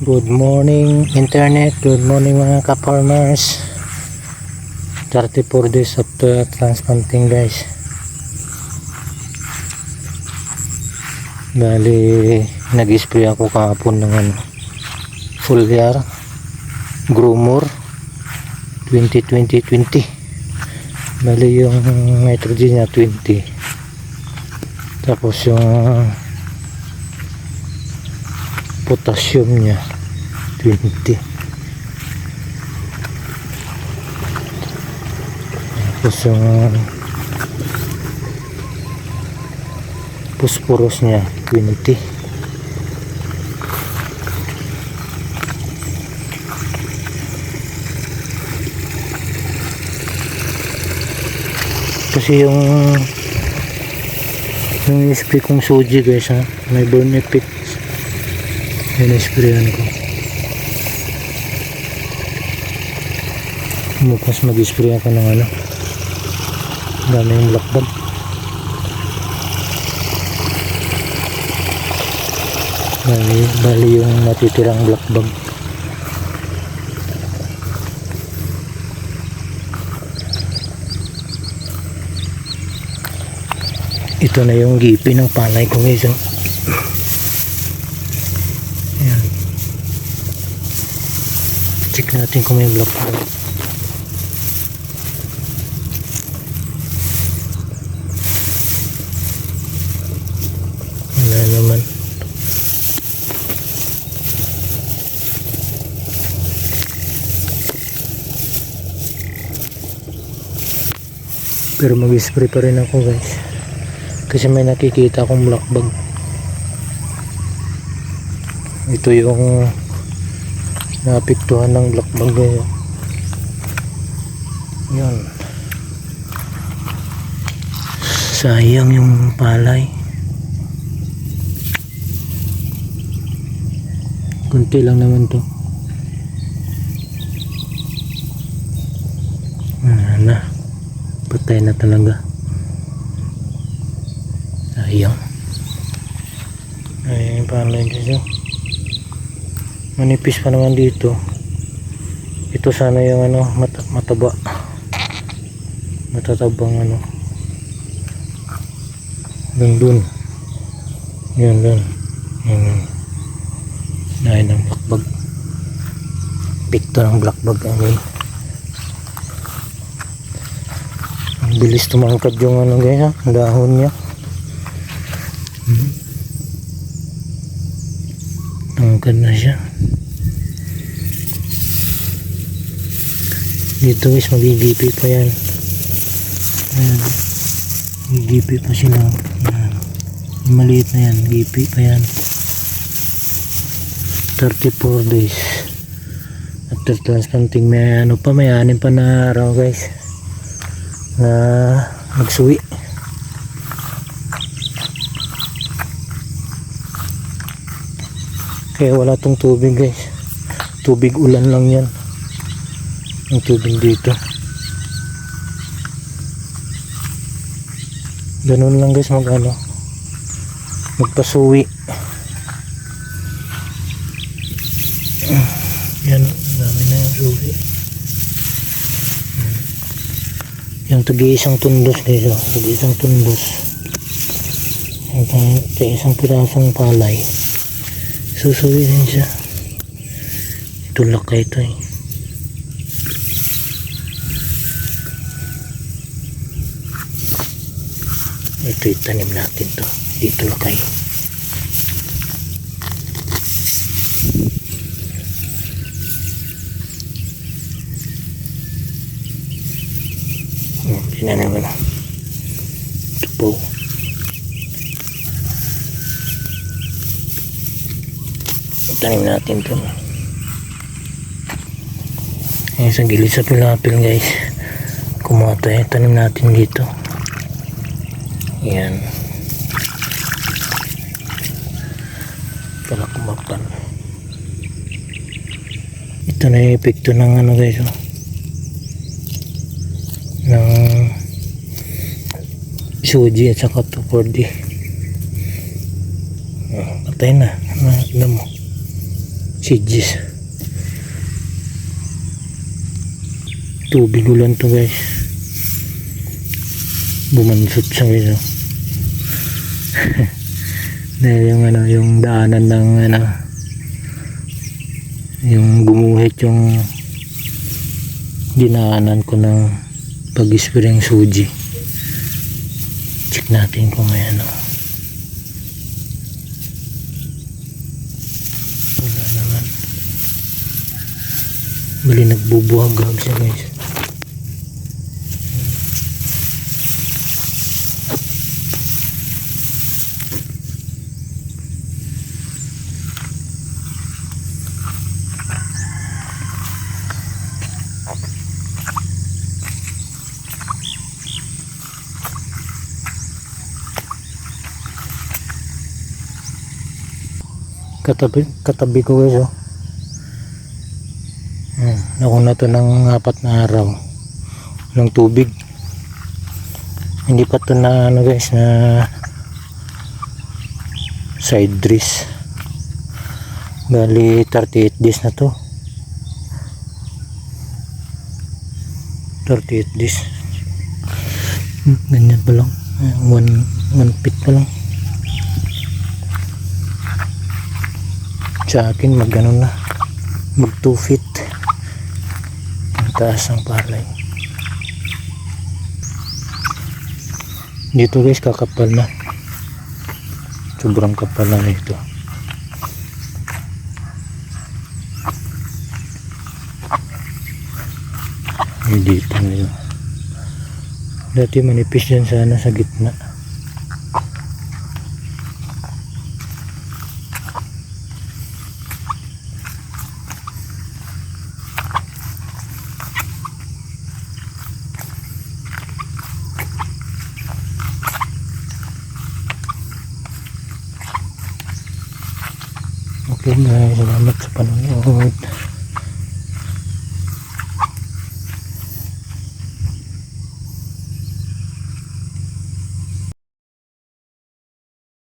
Good morning internet, good morning mga ka-farmers. 34 days after transplanting guys. Bali nag-spray ako kahapon ng foliar gromor 20-20-20. Bali yung nitrogen niya 20, tapos yung potassium niya 20, tapos yung phosphorus niya 20. Kasi yung spray kong Soji guys ha, may burn effect. Yan sprayan ko. Bukas mag-spray ako ng daming blackbag. Bali yung natitirang blackbag. Ito na yung gipi ng palay ko guys. Ayan. Check natin kung may blackbag. Wala naman. Pero mag-spray pa rin ako guys, kasi may nakikita akong blackbag. Ito yung naapektuhan ng blackbag ngayon. Yan, sayang yung palay. Kunti lang naman to. Patay na talaga. Sayang. Ay, palay dito. Manipis pa naman dito. Ito sana yung mataba. Matatabang dun. Yan. Nahin ng blackbag. Pikto ng blackbag ang bilis tumangkad yung guys ha, dahon niya. Tangkad na siya. Dito guys magigipi pa yan. Ayan, magigipi pa sila. Ayan, maliit na yan, gipi pa yan. 34 days after transplanting. May may 6 pa na araw guys na magsuwi. Kaya wala tong tubig guys, tubig ulan lang yan ang tubig dito. Ganun lang guys magpasuwi. Yan, dami na yung suwi. Yung tagi-isang tundos guys, tagi-isang tundos. Kaya isang pirasong palay susuwi din siya. Tulak ka ito ito itanim natin to dito lakay. Tinanim na ito po. Tanim natin to. Ayan sa gilid sa pilapil guys, kumuha tayo, tanim natin dito. Ayan, para kumapan. Ito na yung epekto ng guys ng Soji at saka 2,4-D. Patay na. Ano mo? Sigis. Tubig ulan to guys. Bumansot siya guys. Oh. Dahil yung ano, yung daanan ng ano, yung gumuhit yung dinaanan ko ng pag-spray ng suji. Check natin kung may ano. Wala naman. Bali nagbubuhag-hag siya guys. Katabi ko guys oh. Nakuha na to ng 4 na araw. Walang tubig. Hindi pa to na ano guys na side dress. Bali 38 days na to. 38 days. Ganyan pa lang. 1 feet pa lang. Sa akin mag ano na, mag 2 feet ang taas ng palay. Dito guys kakapal na, sobrang kapal na ito. Dito nila dati manipis yan sana sa gitna. Okay guys, salamat sa panonood.